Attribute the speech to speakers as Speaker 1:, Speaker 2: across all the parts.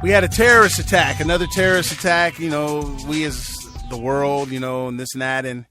Speaker 1: We had a terrorist attack, another terrorist attack, we as the world, and this and that. And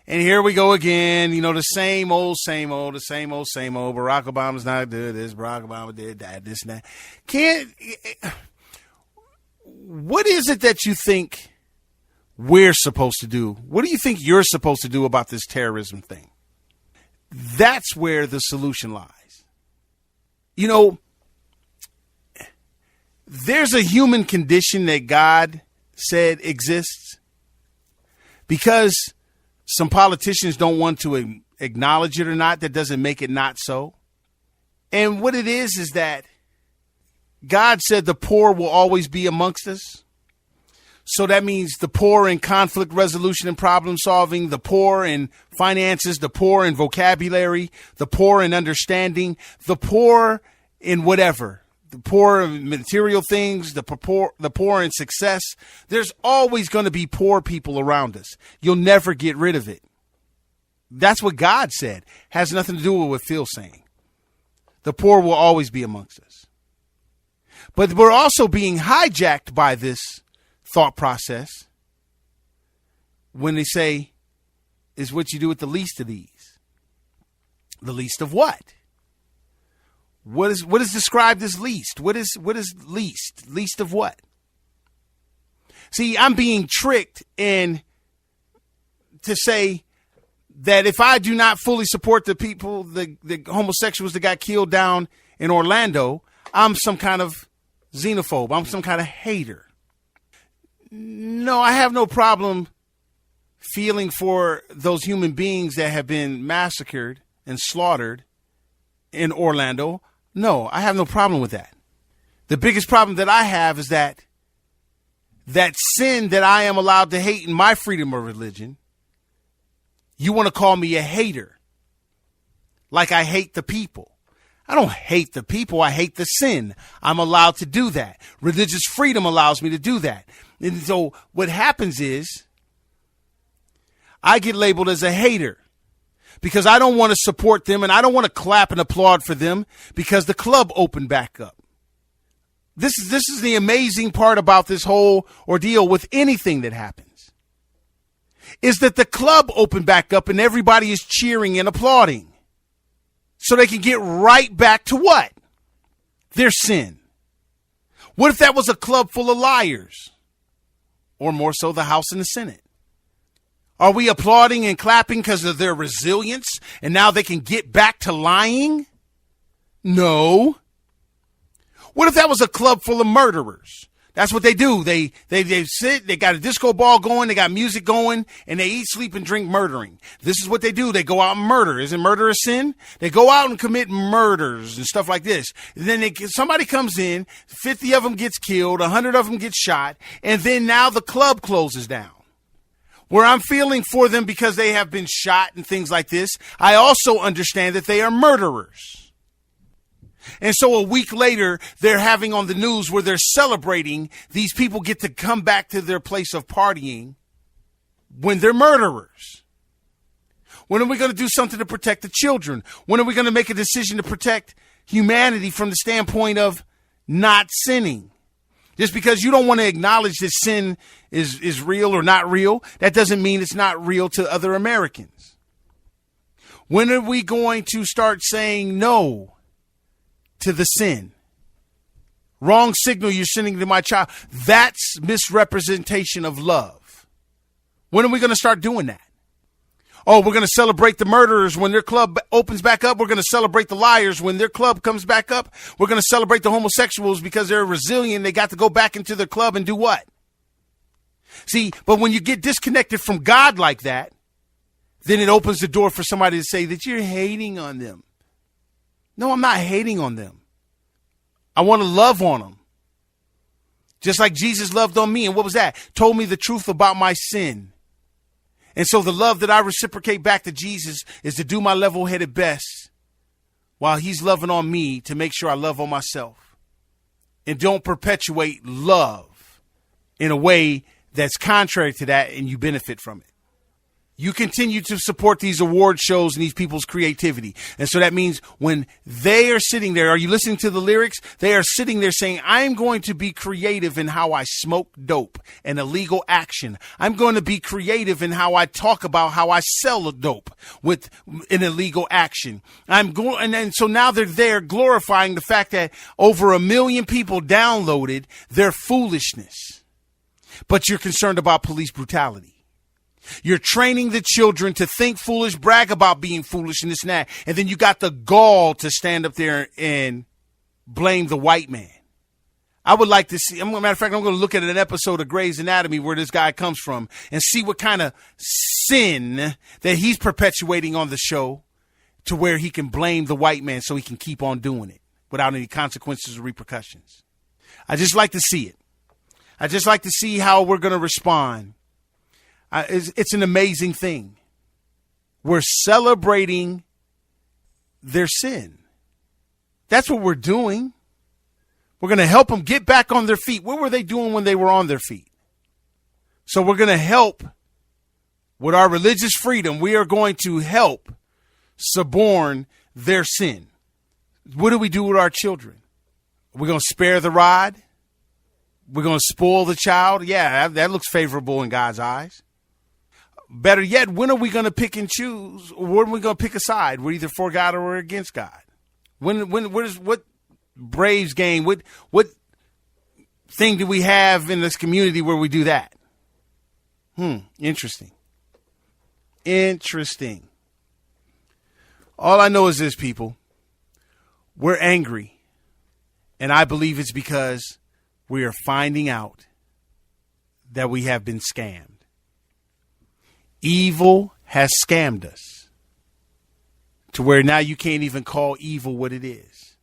Speaker 1: here we go again, the same old. Barack Obama's not doing this. Barack Obama did that, this and that. What is it that you think we're supposed to do? What do you think you're supposed to do about this terrorism thing? That's where the solution lies. There's a human condition that God said exists. Because some politicians don't want to acknowledge it or not, that doesn't make it not so. And what it is that God said the poor will always be amongst us. So that means the poor in conflict resolution and problem solving, the poor in finances, the poor in vocabulary, the poor in understanding, the poor in whatever. The poor in material things, the poor in success. There's always going to be poor people around us. You'll never get rid of it. That's what God said. Has nothing to do with what Phil's saying. The poor will always be amongst us. But we're also being hijacked by this thought process when they say, is what you do with the least of these. The least of what? What is described as least? What is least? Least of what? See, I'm being tricked to say that if I do not fully support the people, the homosexuals that got killed down in Orlando, I'm some kind of xenophobe. I'm some kind of hater. No, I have no problem feeling for those human beings that have been massacred and slaughtered in Orlando. No, I have no problem with that. The biggest problem that I have is that sin that I am allowed to hate in my freedom of religion, you want to call me a hater. Like I hate the people. I don't hate the people. I hate the sin. I'm allowed to do that. Religious freedom allows me to do that. And so what happens is I get labeled as a hater. Because I don't want to support them and I don't want to clap and applaud for them because the club opened back up. This is the amazing part about this whole ordeal with anything that happens. Is that the club opened back up and everybody is cheering and applauding. So they can get right back to what? Their sin. What if that was a club full of liars? Or more so, the House and the Senate? Are we applauding and clapping because of their resilience and now they can get back to lying? No. What if that was a club full of murderers? That's what they do. They sit, they got a disco ball going, they got music going, and they eat, sleep, and drink murdering. This is what they do. They go out and murder. Isn't murder a sin? They go out and commit murders and stuff like this. And then somebody comes in, 50 of them gets killed, 100 of them get shot, and then now the club closes down. Where I'm feeling for them because they have been shot and things like this, I also understand that they are murderers. And so a week later, they're having on the news where they're celebrating these people get to come back to their place of partying when they're murderers. When are we going to do something to protect the children? When are we going to make a decision to protect humanity from the standpoint of not sinning? Just because you don't want to acknowledge that sin is real or not real, that doesn't mean it's not real to other Americans. When are we going to start saying no to the sin? Wrong signal, you're sending to my child. That's misrepresentation of love. When are we going to start doing that? Oh, we're going to celebrate the murderers when their club opens back up. We're going to celebrate the liars when their club comes back up. We're going to celebrate the homosexuals because they're resilient. They got to go back into their club and do what? See, but when you get disconnected from God like that, then it opens the door for somebody to say that you're hating on them. No, I'm not hating on them. I want to love on them. Just like Jesus loved on me. And what was that? Told me the truth about my sin. And so the love that I reciprocate back to Jesus is to do my level-headed best while he's loving on me to make sure I love on myself. And don't perpetuate love in a way that's contrary to that and you benefit from it. You continue to support these award shows and these people's creativity. And so that means when they are sitting there, are you listening to the lyrics? They are sitting there saying, I'm going to be creative in how I smoke dope and illegal action. I'm going to be creative in how I talk about how I sell a dope with an illegal action. And so now they're there glorifying the fact that over 1 million people downloaded their foolishness. But you're concerned about police brutality. You're training the children to think foolish, brag about being foolish and this and that. And then you got the gall to stand up there and blame the white man. I would like to see, matter of fact, I'm going to look at an episode of Grey's Anatomy where this guy comes from and see what kind of sin that he's perpetuating on the show to where he can blame the white man so he can keep on doing it without any consequences or repercussions. I just like to see it. I just like to see how we're going to respond. It's an amazing thing. We're celebrating their sin. That's what we're doing. We're going to help them get back on their feet. What were they doing when they were on their feet? So we're going to help with our religious freedom. We are going to help suborn their sin. What do we do with our children? We're going to spare the rod. We're going to spoil the child. Yeah, that looks favorable in God's eyes. Better yet, when are we going to pick and choose? Or when are we going to pick a side? We're either for God or we're against God. What Braves game? What thing do we have in this community where we do that? Interesting. Interesting. All I know is this, people. We're angry. And I believe it's because we are finding out that we have been scammed. Evil has scammed us to where now you can't even call evil what it is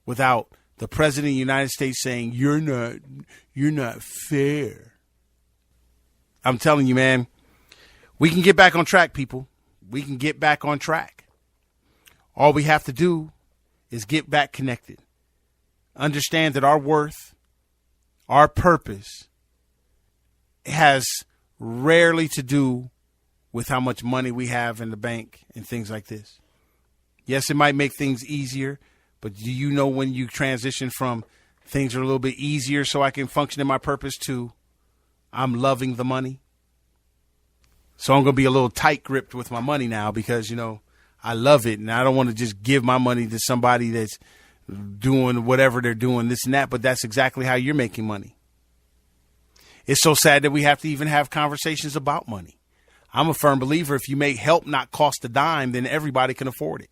Speaker 1: without the president of the United States saying, you're not fair. I'm telling you, man, we can get back on track, people. We can get back on track. All we have to do is get back connected. Understand that our worth, our purpose has rarely to do with how much money we have in the bank and things like this. Yes, it might make things easier, but do you know when you transition from things are a little bit easier so I can function in my purpose to I'm loving the money? So I'm going to be a little tight gripped with my money now because, I love it. And I don't want to just give my money to somebody that's doing whatever they're doing, this and that. But that's exactly how you're making money. It's so sad that we have to even have conversations about money. I'm a firm believer if you make help not cost a dime, then everybody can afford it.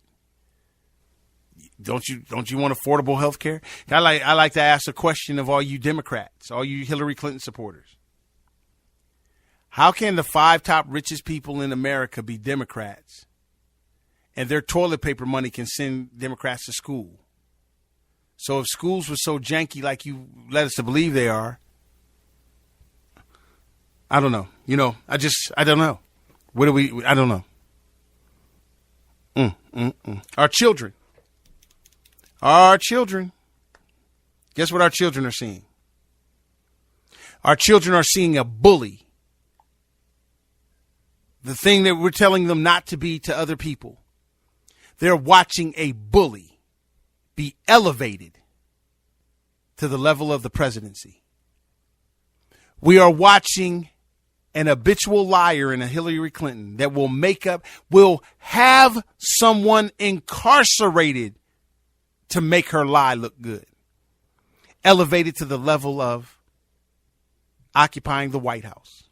Speaker 1: Don't you want affordable health care? I like to ask a question of all you Democrats, all you Hillary Clinton supporters. How can the 5 top richest people in America be Democrats and their toilet paper money can send Democrats to school? So if schools were so janky like you led us to believe they are, I don't know. I don't know. I don't know. Our children. Guess what our children are seeing? Our children are seeing a bully. The thing that we're telling them not to be to other people. They're watching a bully be elevated to the level of the presidency. We are watching an habitual liar in a Hillary Clinton that will have someone incarcerated to make her lie look good. Elevated to the level of occupying the White House.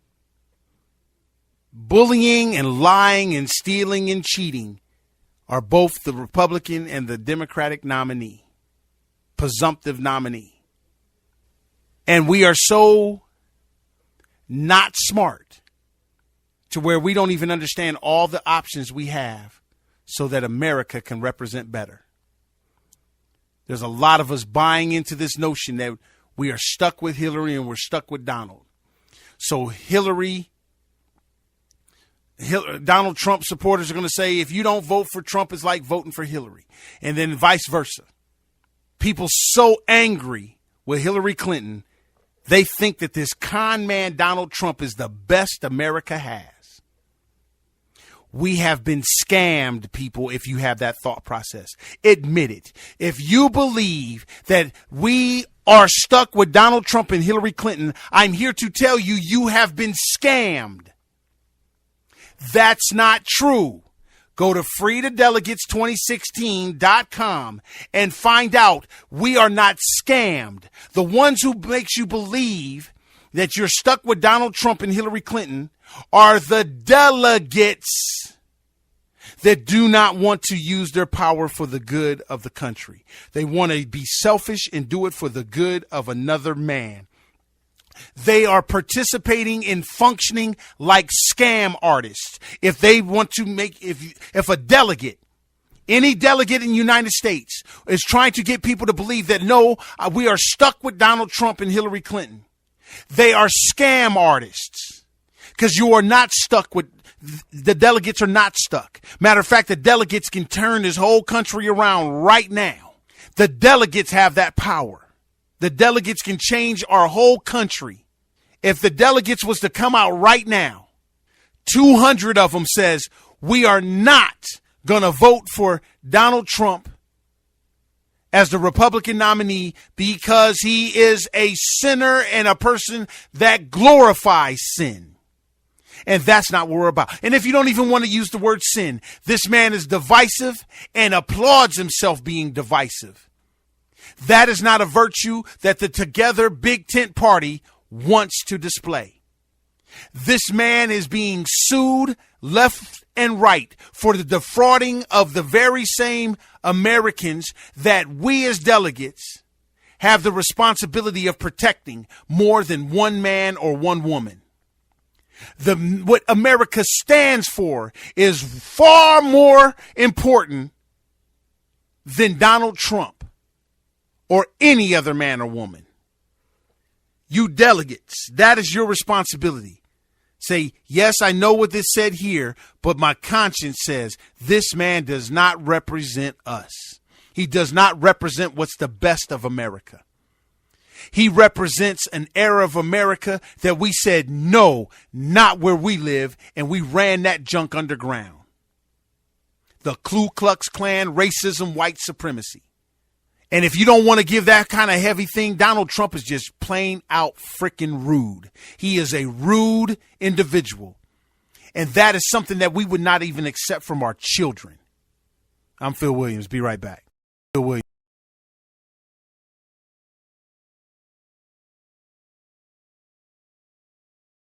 Speaker 1: Bullying and lying and stealing and cheating are both the Republican and the Democratic nominee, presumptive nominee. And we are so not smart to where we don't even understand all the options we have so that America can represent better. There's a lot of us buying into this notion that we are stuck with Hillary and we're stuck with Donald. So Donald Trump supporters are going to say, if you don't vote for Trump, it's like voting for Hillary. And then vice versa. People so angry with Hillary Clinton, they think that this con man Donald Trump is the best America has. We have been scammed, people, if you have that thought process. Admit it. If you believe that we are stuck with Donald Trump and Hillary Clinton, I'm here to tell you, you have been scammed. That's not true. Go to freethedelegates2016.com and find out we are not scammed. The ones who makes you believe that you're stuck with Donald Trump and Hillary Clinton are the delegates that do not want to use their power for the good of the country. They want to be selfish and do it for the good of another man. They are participating in functioning like scam artists. If they want to make, if a delegate, any delegate in the United States is trying to get people to believe that, no, we are stuck with Donald Trump and Hillary Clinton, they are scam artists, because you are not stuck with, the delegates are not stuck. Matter of fact, the delegates can turn this whole country around right now. The delegates have that power. The delegates can change our whole country. If the delegates was to come out right now, 200 of them says, we are not going to vote for Donald Trump as the Republican nominee because he is a sinner and a person that glorifies sin. And that's not what we're about. And if you don't even want to use the word sin, this man is divisive and applauds himself being divisive. That is not a virtue that the Together Big Tent Party wants to display. This man is being sued left and right for the defrauding of the very same Americans that we as delegates have the responsibility of protecting more than one man or one woman. What America stands for is far more important than Donald Trump or any other man or woman. You delegates, that is your responsibility. Say, yes, I know what this said here, but my conscience says this man does not represent us. He does not represent what's the best of America. He represents an era of America that we said, no, not where we live, and we ran that junk underground. The Ku Klux Klan, racism, white supremacy. And if you don't want to give that kind of heavy thing, Donald Trump is just plain out freaking rude. He is a rude individual. And that is something that we would not even accept from our children. I'm Phil Williams. Be right back. Phil Williams.